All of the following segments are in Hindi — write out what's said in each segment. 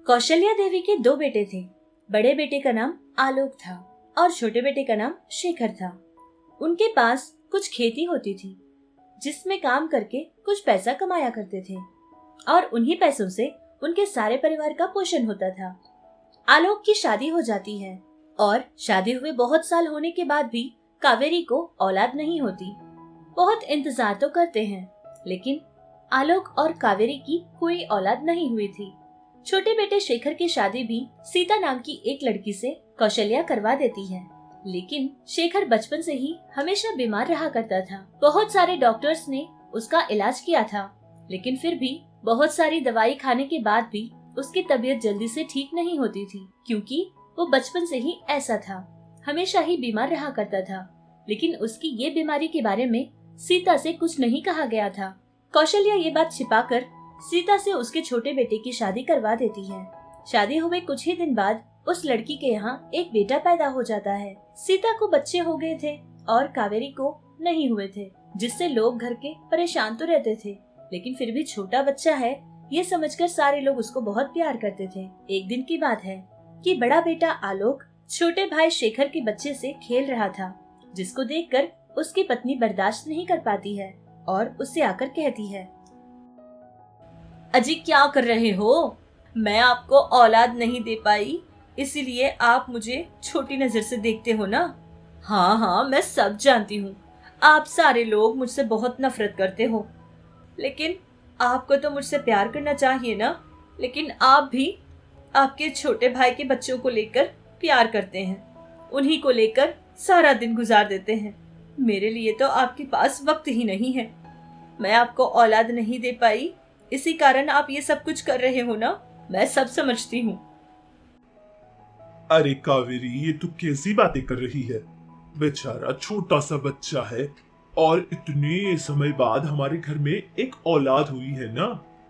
कौशल्या देवी के दो बेटे थे। बड़े बेटे का नाम आलोक था और छोटे बेटे का नाम शेखर था। उनके पास कुछ खेती होती थी जिसमें काम करके कुछ पैसा कमाया करते थे और उन्हीं पैसों से उनके सारे परिवार का पोषण होता था। आलोक की शादी हो जाती है और शादी हुए बहुत साल होने के बाद भी कावेरी को औलाद नहीं होती। बहुत इंतजार तो करते हैं लेकिन आलोक और कावेरी की कोई औलाद नहीं हुई थी। छोटे बेटे शेखर की शादी भी सीता नाम की एक लड़की से कौशल्या करवा देती है, लेकिन शेखर बचपन से ही हमेशा बीमार रहा करता था। बहुत सारे डॉक्टर्स ने उसका इलाज किया था, लेकिन फिर भी बहुत सारी दवाई खाने के बाद भी उसकी तबीयत जल्दी से ठीक नहीं होती थी, क्योंकि वो बचपन से ही ऐसा था, हमेशा ही बीमार रहा करता था। लेकिन उसकी ये बीमारी के बारे में सीता से कुछ नहीं कहा गया था। कौशल्या ये बात छिपाकर सीता से उसके छोटे बेटे की शादी करवा देती है। शादी हुए कुछ ही दिन बाद उस लड़की के यहाँ एक बेटा पैदा हो जाता है। सीता को बच्चे हो गए थे और कावेरी को नहीं हुए थे, जिससे लोग घर के परेशान तो रहते थे, लेकिन फिर भी छोटा बच्चा है ये समझकर सारे लोग उसको बहुत प्यार करते थे। एक दिन की बात है कि बड़ा बेटा आलोक छोटे भाई शेखर के बच्चे से खेल रहा था, जिसको देखकर उसकी पत्नी बर्दाश्त नहीं कर पाती है और उससे आकर कहती है, अजी क्या कर रहे हो? मैं आपको औलाद नहीं दे पाई, इसीलिए आप मुझे छोटी नजर से देखते हो ना। हाँ, मैं सब जानती हूँ, आप सारे लोग मुझसे बहुत नफरत करते हो, लेकिन आपको तो मुझसे प्यार करना चाहिए ना। लेकिन आप भी आपके छोटे भाई के बच्चों को लेकर प्यार करते हैं, उन्हीं को लेकर सारा दिन गुजार देते हैं। मेरे लिए तो आपके पास वक्त ही नहीं है। मैं आपको औलाद नहीं दे पाई, इसी कारण आप ये सब कुछ कर रहे हो ना। मैं सब समझती हूँ। अरे कावेरी, ये तू कैसी बातें कर रही है? बेचारा छोटा सा बच्चा है और इतने समय बाद हमारे घर में एक औलाद हुई है ना।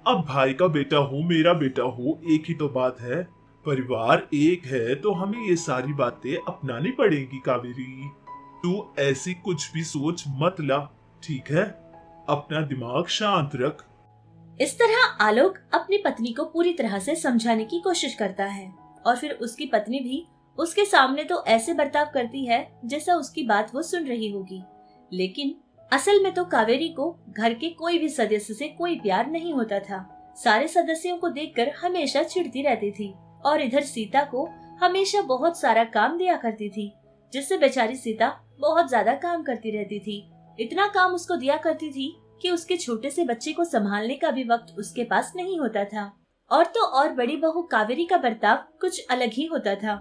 अब भाई का बेटा हो, मेरा बेटा हो, एक ही तो बात है। परिवार एक है तो हमें ये सारी बातें अपनानी पड़ेगी। कावेरी, तू ऐसी कुछ भी सोच मत ला, ठीक है? अपना दिमाग शांत रख। इस तरह आलोक अपनी पत्नी को पूरी तरह से समझाने की कोशिश करता है और फिर उसकी पत्नी भी उसके सामने तो ऐसे बर्ताव करती है जैसा उसकी बात वो सुन रही होगी, लेकिन असल में तो कावेरी को घर के कोई भी सदस्य से कोई प्यार नहीं होता था। सारे सदस्यों को देखकर हमेशा चिढ़ती रहती थी और इधर सीता को हमेशा बहुत सारा काम दिया करती थी, जिससे बेचारी सीता बहुत ज्यादा काम करती रहती थी। इतना काम उसको दिया करती थी कि उसके छोटे से बच्चे को संभालने का भी वक्त उसके पास नहीं होता था। और तो और बड़ी बहू कावेरी का बर्ताव कुछ अलग ही होता था।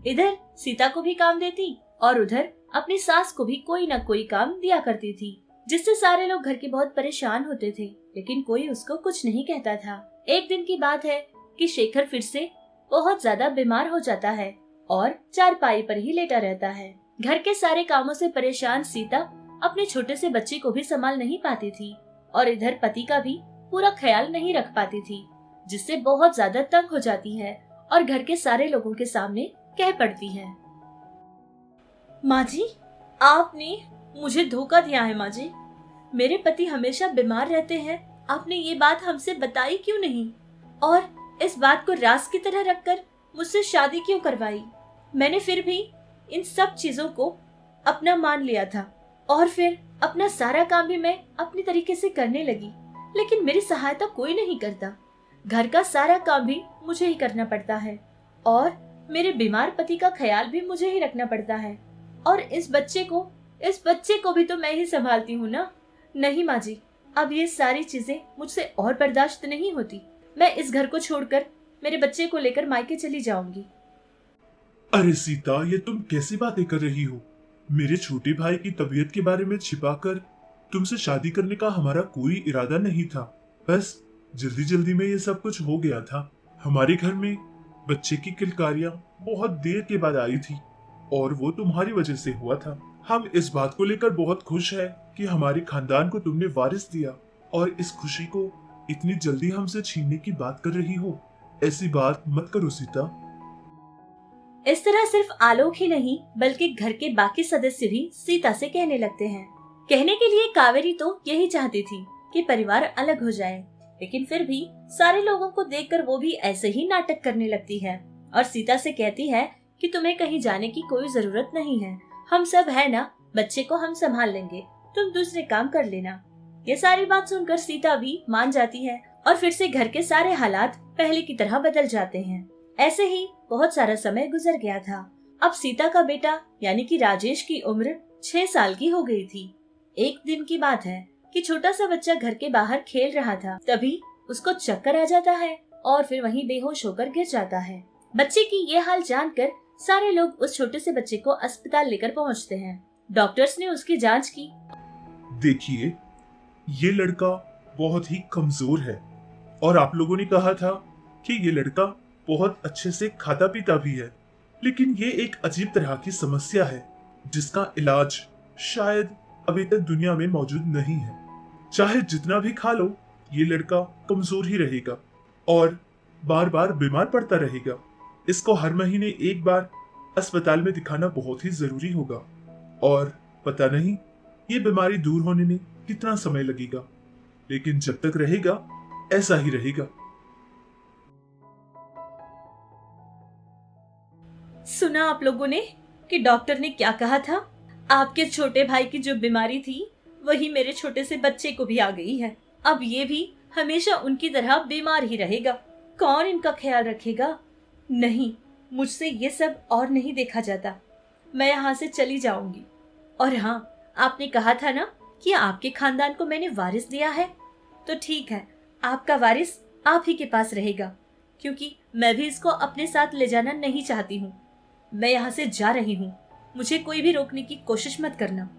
इधर सीता को भी काम देती और उधर अपनी सास को भी कोई न कोई काम दिया करती थी, जिससे सारे लोग घर के बहुत परेशान होते थे, लेकिन कोई उसको कुछ नहीं कहता था। एक दिन की बात है कि शेखर फिर से बहुत ज्यादा बीमार हो जाता है और चारपाई पर ही लेटा रहता है। घर के सारे कामों से परेशान सीता अपने छोटे से बच्चे को भी संभाल नहीं पाती थी और इधर पति का भी पूरा ख्याल नहीं रख पाती थी, जिससे बहुत ज्यादा तंग हो जाती है और घर के सारे लोगों के सामने कह पड़ती है, माँ जी, आपने मुझे धोखा दिया है। माँ जी, मेरे पति हमेशा बीमार रहते हैं, आपने ये बात हमसे बताई क्यों नहीं और इस बात को राज की तरह रखकर मुझसे शादी क्यों करवाई? मैंने फिर भी इन सब चीजों को अपना मान लिया था और फिर अपना सारा काम भी मैं अपनी तरीके से करने लगी, लेकिन मेरी सहायता कोई नहीं करता। घर का सारा काम भी मुझे ही करना पड़ता है और मेरे बीमार पति का ख्याल भी मुझे ही रखना पड़ता है और इस बच्चे को भी तो मैं ही संभालती हूँ ना। नहीं माँ जी, अब ये सारी चीजें मुझसे और बर्दाश्त नहीं होती। मैं इस घर को छोड़कर मेरे बच्चे को लेकर मायके चली जाऊंगी। अरे सीता, ये तुम कैसी बातें कर रही हो? मेरे छोटे भाई की तबीयत के बारे में छिपाकर तुमसे शादी करने का हमारा कोई इरादा नहीं था। बस जल्दी जल्दी में ये सब कुछ हो गया था। हमारे घर में बच्चे की किलकारियां बहुत देर के बाद आई थी और वो तुम्हारी वजह से हुआ था। हम इस बात को लेकर बहुत खुश है कि हमारे खानदान को तुमने वारिस दिया और इस खुशी को इतनी जल्दी हमसे छीनने की बात कर रही हो। ऐसी बात मत करो सीता। इस तरह सिर्फ आलोक ही नहीं बल्कि घर के बाकी सदस्य भी सीता से कहने लगते हैं। कहने के लिए कावेरी तो यही चाहती थी कि परिवार अलग हो जाए, लेकिन फिर भी सारे लोगों को देखकर वो भी ऐसे ही नाटक करने लगती है और सीता से कहती है कि तुम्हें कहीं जाने की कोई जरूरत नहीं है, हम सब है ना, बच्चे को हम संभाल लेंगे, तुम दूसरे काम कर लेना। ये सारी बात सुनकर सीता भी मान जाती है और फिर से घर के सारे हालात पहले की तरह बदल जाते हैं। ऐसे ही बहुत सारा समय गुजर गया था। अब सीता का बेटा यानी कि राजेश की उम्र 6 साल की हो गई थी। एक दिन की बात है कि छोटा सा बच्चा घर के बाहर खेल रहा था, तभी उसको चक्कर आ जाता है और फिर वहीं बेहोश होकर गिर जाता है। बच्चे की ये हाल जानकर सारे लोग उस छोटे से बच्चे को अस्पताल लेकर पहुंचते हैं। डॉक्टर्स ने उसकी जांच की। देखिए, ये लड़का बहुत ही कमजोर है और आप लोगों ने कहा था कि ये लड़का बहुत अच्छे से खाता पीता भी है, लेकिन ये एक अजीब तरह की समस्या है जिसका इलाज शायद अभी तक दुनिया में मौजूद नहीं है। चाहे जितना भी खा लो, ये लड़का कमजोर ही रहेगा और बार बार बीमार पड़ता रहेगा। इसको हर महीने एक बार अस्पताल में दिखाना बहुत ही जरूरी होगा और पता नहीं ये बीमारी दूर होने में कितना समय लगेगा, लेकिन जब तक रहेगा ऐसा ही रहेगा। सुना आप लोगों ने कि डॉक्टर ने क्या कहा था? आपके छोटे भाई की जो बीमारी थी वही मेरे छोटे से बच्चे को भी आ गई है। अब ये भी हमेशा उनकी तरह बीमार ही रहेगा। कौन इनका ख्याल रखेगा? नहीं, मुझसे ये सब और नहीं देखा जाता। मैं यहाँ से चली जाऊंगी। और हाँ, आपने कहा था ना कि आपके खानदान को मैंने वारिस दिया है, तो ठीक है, आपका वारिस आप ही के पास रहेगा, क्योंकि मैं भी इसको अपने साथ ले जाना नहीं चाहती हूँ। मैं यहाँ से जा रही हूँ, मुझे कोई भी रोकने की कोशिश मत करना।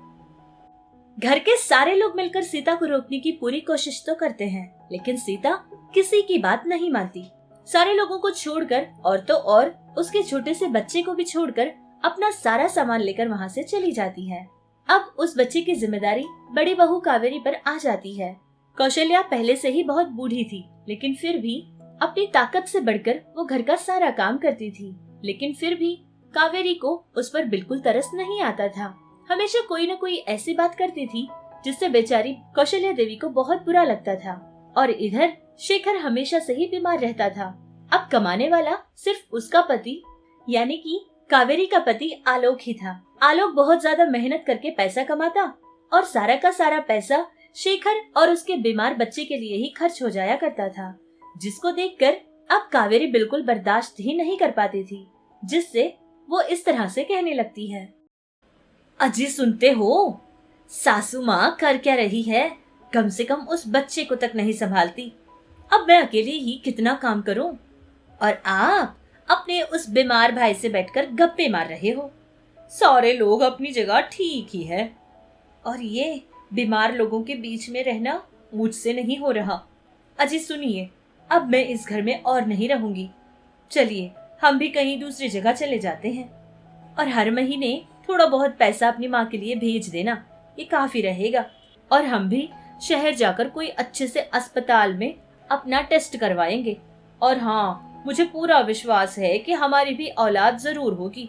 घर के सारे लोग मिलकर सीता को रोकने की पूरी कोशिश तो करते हैं, लेकिन सीता किसी की बात नहीं मानती। सारे लोगों को छोड़कर और तो और उसके छोटे से बच्चे को भी छोड़कर अपना सारा सामान लेकर वहाँ से चली जाती है। अब उस बच्चे की जिम्मेदारी बड़ी बहू कावेरी पर आ जाती है। कौशल्या पहले से ही बहुत बूढ़ी थी, लेकिन फिर भी अपनी ताकत से बढ़कर वो घर का सारा काम करती थी। लेकिन फिर भी कावेरी को उस पर बिल्कुल तरस नहीं आता था। हमेशा कोई न कोई ऐसी बात करती थी जिससे बेचारी कौशल्या देवी को बहुत बुरा लगता था। और इधर शेखर हमेशा से ही बीमार रहता था। अब कमाने वाला सिर्फ उसका पति यानी कि कावेरी का पति आलोक ही था। आलोक बहुत ज्यादा मेहनत करके पैसा कमाता और सारा का सारा पैसा शेखर और उसके बीमार बच्चे के लिए ही खर्च हो जाया करता था, जिसको देखकर अब कावेरी बिल्कुल बर्दाश्त ही नहीं कर पाती थी, जिससे वो इस तरह से कहने लगती है। अजी सुनते हो, सासू माँ कर क्या रही है? कम से कम उस बच्चे को तक नहीं संभालती। अब मैं अकेले ही कितना काम करूं? और आप अपने उस बीमार भाई से बैठकर गप्पे मार रहे हो। सारे लोग अपनी जगह ठीक ही है, और ये बीमार लोगों के बीच में रहना मुझसे नहीं हो रहा। अजी सुनिए, अब मैं इस घर में और नहीं रहूंगी। चलिए हम भी कहीं दूसरी जगह चले जाते हैं, और हर महीने थोड़ा बहुत पैसा अपनी माँ के लिए भेज देना, ये काफी रहेगा। और हम भी शहर जाकर कोई अच्छे से अस्पताल में अपना टेस्ट करवाएंगे। और हाँ, मुझे पूरा विश्वास है कि हमारी भी औलाद जरूर होगी।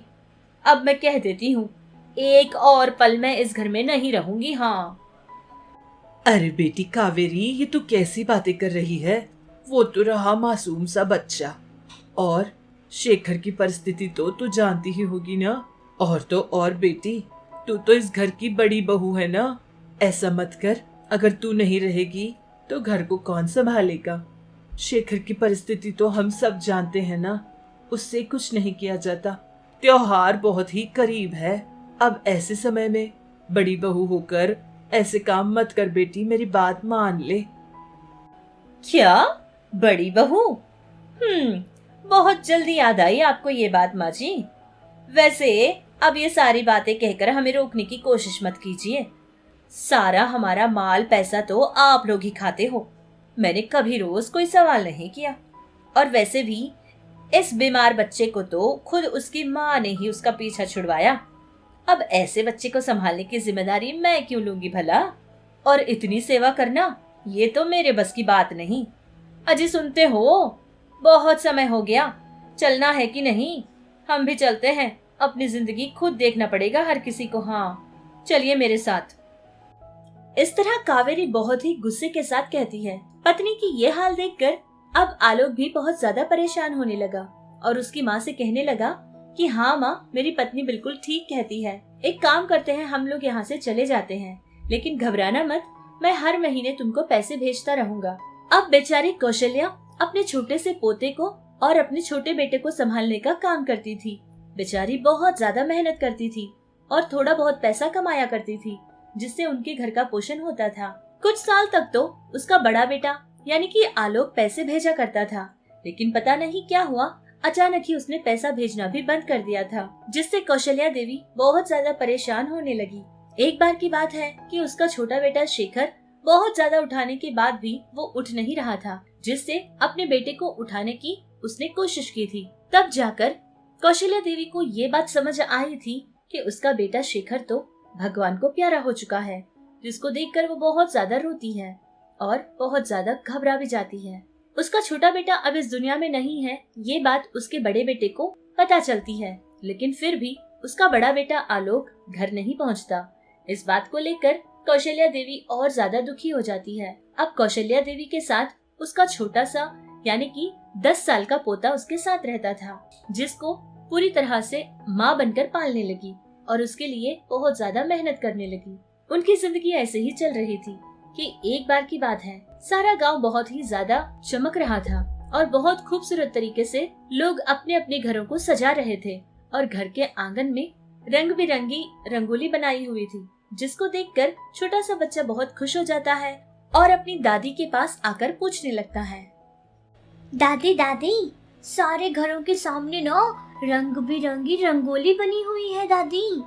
अब मैं कह देती हूँ, एक और पल मैं इस घर में नहीं रहूंगी। हाँ। अरे बेटी कावेरी, ये तू कैसी बातें कर रही है? वो तो रहा मासूम सा बच्चा, और शेखर की परिस्थिति तो तू जानती ही होगी ना। और तो और बेटी, तू तो इस घर की बड़ी बहू है ना। ऐसा मत कर, अगर तू नहीं रहेगी तो घर को कौन संभालेगा? शेखर की परिस्थिति तो हम सब जानते हैं ना, उससे कुछ नहीं किया जाता। त्योहार बहुत ही करीब है, अब ऐसे समय में बड़ी बहू होकर ऐसे काम मत कर बेटी, मेरी बात मान ले। क्या बड़ी बहू? बहुत जल्दी याद आई आपको ये बात माँ जी। वैसे अब ये सारी बातें कहकर हमें रोकने की कोशिश मत कीजिए। सारा हमारा माल पैसा तो आप लोग ही खाते हो, मैंने कभी रोज कोई सवाल नहीं किया। और वैसे भी इस बीमार बच्चे को तो खुद उसकी माँ ने ही उसका पीछा छुड़वाया। अब ऐसे बच्चे को संभालने की जिम्मेदारी मैं क्यों लूंगी भला? और इतनी सेवा करना, ये तो मेरे बस की बात नहीं। अजी सुनते हो, बहुत समय हो गया, चलना है कि नहीं? हम भी चलते हैं, अपनी जिंदगी खुद देखना पड़ेगा हर किसी को। हाँ चलिए मेरे साथ। इस तरह कावेरी बहुत ही गुस्से के साथ कहती है। पत्नी की ये हाल देखकर अब आलोक भी बहुत ज्यादा परेशान होने लगा और उसकी माँ से कहने लगा कि हाँ माँ, मेरी पत्नी बिल्कुल ठीक कहती है। एक काम करते हैं, हम लोग यहाँ से चले जाते हैं, लेकिन घबराना मत, मैं हर महीने तुमको पैसे भेजता रहूंगा। अब बेचारी कौशल्या अपने छोटे से पोते को और अपने छोटे बेटे को संभालने का काम करती थी। बेचारी बहुत ज्यादा मेहनत करती थी और थोड़ा बहुत पैसा कमाया करती थी, जिससे उनके घर का पोषण होता था। कुछ साल तक तो उसका बड़ा बेटा यानी कि आलोक पैसे भेजा करता था, लेकिन पता नहीं क्या हुआ, अचानक ही उसने पैसा भेजना भी बंद कर दिया था, जिससे कौशल्या देवी बहुत ज्यादा परेशान होने लगी। एक बार की बात है कि उसका छोटा बेटा शेखर बहुत ज्यादा उठाने के बाद भी वो उठ नहीं रहा था, जिससे अपने बेटे को उठाने की उसने कोशिश की थी। तब जाकर कौशल्या देवी को ये बात समझ आई थी कि उसका बेटा शेखर तो भगवान को प्यारा हो चुका है, जिसको देखकर वो बहुत ज्यादा रोती है और बहुत ज्यादा घबरा भी जाती है। उसका छोटा बेटा अब इस दुनिया में नहीं है, ये बात उसके बड़े बेटे को पता चलती है, लेकिन फिर भी उसका बड़ा बेटा आलोक घर नहीं पहुंचता। इस बात को लेकर कौशल्या देवी और ज्यादा दुखी हो जाती है। अब कौशल्या देवी के साथ उसका छोटा सा यानी कि 10 साल का पोता उसके साथ रहता था, जिसको पूरी तरह से माँ बनकर पालने लगी और उसके लिए बहुत ज्यादा मेहनत करने लगी। उनकी जिंदगी ऐसे ही चल रही थी कि एक बार की बात है, सारा गांव बहुत ही ज्यादा चमक रहा था और बहुत खूबसूरत तरीके से लोग अपने अपने घरों को सजा रहे थे और घर के आंगन में रंग बिरंगी रंगोली बनाई हुई थी, जिसको देखकर छोटा सा बच्चा बहुत खुश हो जाता है और अपनी दादी के पास आकर पूछने लगता है, दादी दादी, सारे घरों के सामने ना रंग बिरंगी रंगोली बनी हुई है दादी।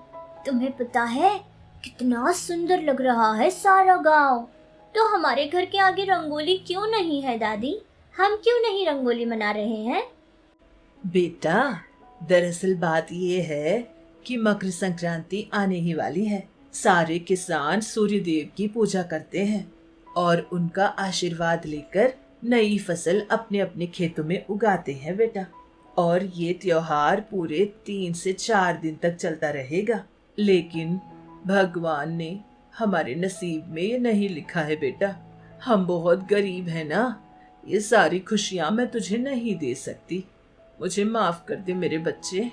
तुम्हें पता है कितना सुंदर लग रहा है सारा गांव। तो हमारे घर के आगे रंगोली क्यों नहीं है दादी? हम क्यों नहीं रंगोली मना रहे हैं? बेटा, दरअसल बात ये है कि मकर संक्रांति आने ही वाली है। सारे किसान सूर्य देव की पूजा करते हैं और उनका आशीर्वाद लेकर नई फसल अपने अपने खेतों में उगाते हैं बेटा। और ये त्योहार पूरे 3 से 4 दिन तक चलता रहेगा, लेकिन भगवान ने हमारे नसीब में ये नहीं लिखा है बेटा। हम बहुत गरीब हैं ना, ये सारी खुशियां मैं तुझे नहीं दे सकती। मुझे माफ कर दे मेरे बच्चे।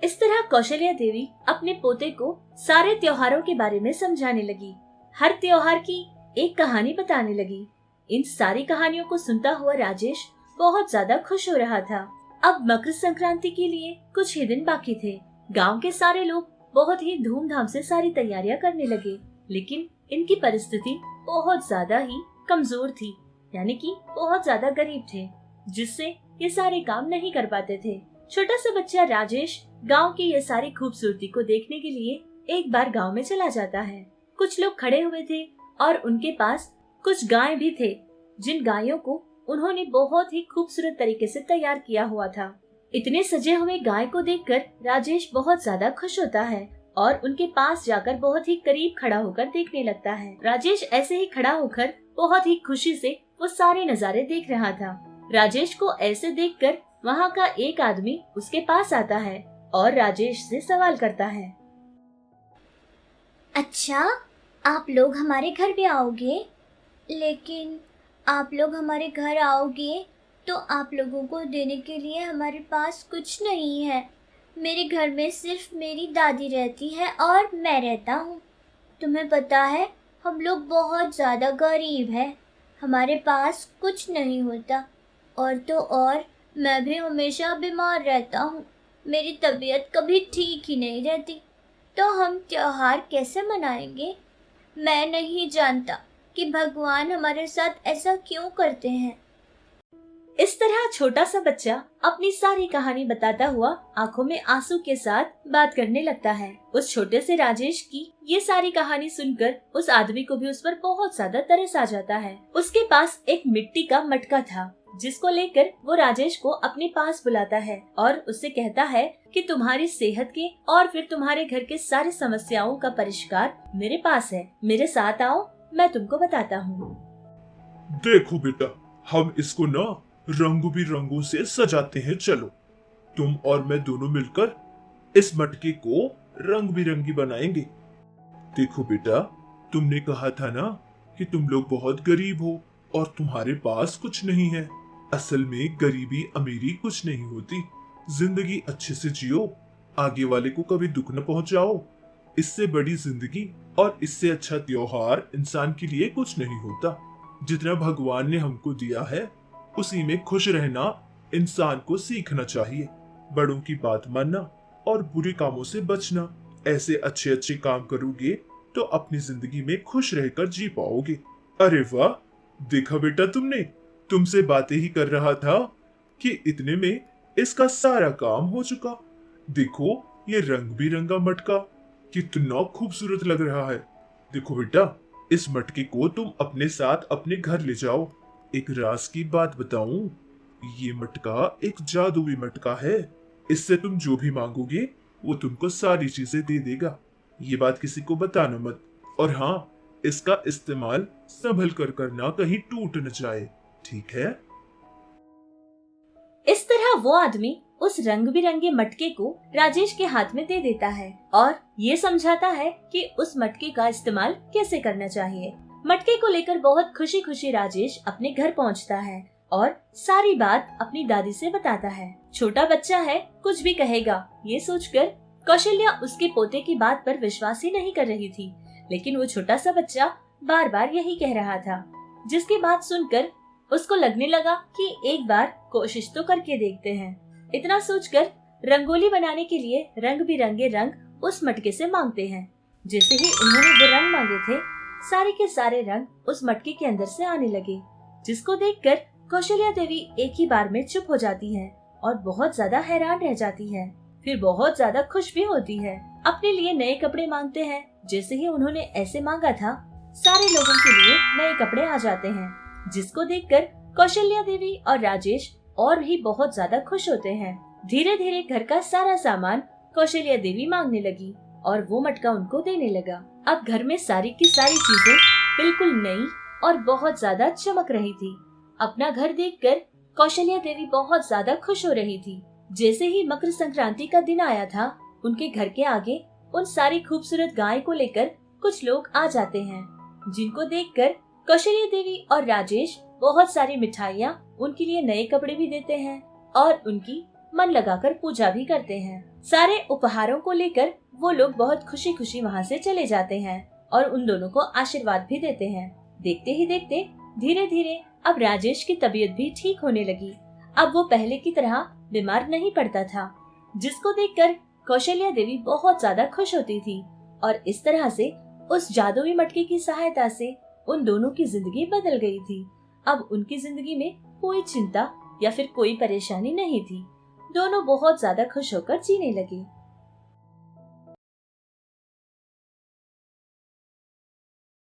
इस तरह कौशल्या देवी अपने पोते को सारे त्योहारों के बारे में समझाने लगी। हर त्योहार की एक कहानी बताने लगी। इन सारी कहानियों को सुनता हुआ राजेश बहुत ज्यादा खुश हो रहा था। अब मकर संक्रांति के लिए कुछ ही दिन बाकी थे। गांव के सारे लोग बहुत ही धूमधाम से सारी तैयारियां करने लगे, लेकिन इनकी परिस्थिति बहुत ज्यादा ही कमजोर थी, यानी कि बहुत ज्यादा गरीब थे, जिससे ये सारे काम नहीं कर पाते थे। छोटा सा बच्चा राजेश गांव की ये सारी खूबसूरती को देखने के लिए एक बार गांव में चला जाता है। कुछ लोग खड़े हुए थे और उनके पास कुछ गायें भी थे, जिन गायों को उन्होंने बहुत ही खूबसूरत तरीके से तैयार किया हुआ था। इतने सजे हुए गाय को देखकर राजेश बहुत ज्यादा खुश होता है और उनके पास जाकर बहुत ही करीब खड़ा होकर देखने लगता है। राजेश ऐसे ही खड़ा होकर बहुत ही खुशी से वो सारे नजारे देख रहा था। राजेश को ऐसे देखकर वहाँ का एक आदमी उसके पास आता है और राजेश से सवाल करता है, अच्छा, आप लोग हमारे घर भी आओगे? लेकिन आप लोग हमारे घर आओगे तो आप लोगों को देने के लिए हमारे पास कुछ नहीं है। मेरे घर में सिर्फ मेरी दादी रहती है और मैं रहता हूँ। तुम्हें पता है, हम लोग बहुत ज़्यादा गरीब हैं, हमारे पास कुछ नहीं होता। और तो और मैं भी हमेशा बीमार रहता हूँ, मेरी तबीयत कभी ठीक ही नहीं रहती। तो हम त्योहार कैसे मनाएंगे? मैं नहीं जानता कि भगवान हमारे साथ ऐसा क्यों करते हैं। इस तरह छोटा सा बच्चा अपनी सारी कहानी बताता हुआ आंखों में आंसू के साथ बात करने लगता है। उस छोटे से राजेश की ये सारी कहानी सुनकर उस आदमी को भी उस पर बहुत ज्यादा तरस आ जाता है। उसके पास एक मिट्टी का मटका था, जिसको लेकर वो राजेश को अपने पास बुलाता है और उससे कहता है कि तुम्हारी सेहत के और फिर तुम्हारे घर के सारी समस्याओं का परिष्कार मेरे पास है। मेरे साथ आओ, मैं तुमको बताता हूँ। देखो बेटा, हम इसको ना रंग बिरंगों से सजाते हैं। चलो, तुम और मैं दोनों मिलकर इस मटके को रंग बिरंगी बनाएंगे। देखो बेटा, तुमने कहा था ना कि तुम लोग बहुत गरीब हो और तुम्हारे पास कुछ नहीं है। असल में गरीबी अमीरी कुछ नहीं होती। जिंदगी अच्छे से जियो, आगे वाले को कभी दुख न पहुंचाओ। इससे बड़ी जिंदगी और इससे अच्छा त्योहार इंसान के लिए कुछ नहीं होता। जितना भगवान ने हमको दिया है उसी में खुश रहना इंसान को सीखना चाहिए। बड़ों की बात मानना और बुरे कामों से बचना। ऐसे अच्छे अच्छे काम करोगे तो अपनी जिंदगी में खुश रहकर जी पाओगे। अरे वाह, देखा बेटा तुमने, तुमसे बातें ही कर रहा था कि इतने में इसका सारा काम हो चुका। देखो ये रंग बिरंगा मटका कितना खूबसूरत लग रहा है। देखो बेटा, इस मटके को तुम अपने साथ अपने घर ले जाओ। एक राज की बात बताऊं, ये मटका एक जादुई मटका है। इससे तुम जो भी मांगोगे वो तुमको सारी चीजें दे देगा। ये बात किसी को बताना मत। और हाँ, इसका इस्तेमाल संभल कर करना, कहीं टूट न जाए, ठीक है? इस तरह वो आदमी उस रंग बिरंगे मटके को राजेश के हाथ में दे देता है और ये समझाता है कि उस मटके का इस्तेमाल कैसे करना चाहिए। मटके को लेकर बहुत खुशी खुशी राजेश अपने घर पहुंचता है और सारी बात अपनी दादी से बताता है। छोटा बच्चा है, कुछ भी कहेगा, ये सोचकर कौशल्या उसके पोते की बात पर विश्वास ही नहीं कर रही थी। लेकिन वो छोटा सा बच्चा बार बार यही कह रहा था, जिसकी बात सुनकर उसको लगने लगा कि एक बार कोशिश तो करके देखते हैं। इतना सोचकर रंगोली बनाने के लिए रंग बिरंगे रंग उस मटके से मांगते हैं। जैसे ही उन्होंने वो रंग मांगे थे, सारे के सारे रंग उस मटके के अंदर से आने लगे, जिसको देखकर कौशल्या देवी एक ही बार में चुप हो जाती है और बहुत ज्यादा हैरान रह जाती है। फिर बहुत ज्यादा खुश भी होती है। अपने लिए नए कपड़े मांगते हैं। जैसे ही उन्होंने ऐसे मांगा था, सारे लोगों के लिए नए कपड़े आ जाते हैं, जिसको देखकर कौशल्या देवी और राजेश और भी बहुत ज्यादा खुश होते हैं। धीरे धीरे घर का सारा सामान कौशल्या देवी मांगने लगी और वो मटका उनको देने लगा। अब घर में सारी की सारी चीजें बिल्कुल नई और बहुत ज्यादा चमक रही थी। अपना घर देखकर कौशल्या देवी बहुत ज्यादा खुश हो रही थी। जैसे ही मकर संक्रांति का दिन आया था, उनके घर के आगे उन सारी खूबसूरत गाय को लेकर कुछ लोग आ जाते हैं, जिनको देखकर कौशल्या देवी और राजेश बहुत सारी मिठाइयाँ, उनके लिए नए कपड़े भी देते हैं और उनकी मन लगाकर पूजा भी करते हैं। सारे उपहारों को लेकर वो लोग बहुत खुशी खुशी वहाँ से चले जाते हैं और उन दोनों को आशीर्वाद भी देते हैं। देखते ही देखते धीरे धीरे अब राजेश की तबीयत भी ठीक होने लगी। अब वो पहले की तरह बीमार नहीं पड़ता था, जिसको देखकर कौशल्या देवी बहुत ज्यादा खुश होती थी और इस तरह से उस जादुई मटके की सहायता से उन दोनों की जिंदगी बदल गई थी। अब उनकी जिंदगी में कोई चिंता या फिर कोई परेशानी नहीं थी। दोनों बहुत ज्यादा खुश होकर जीने लगे।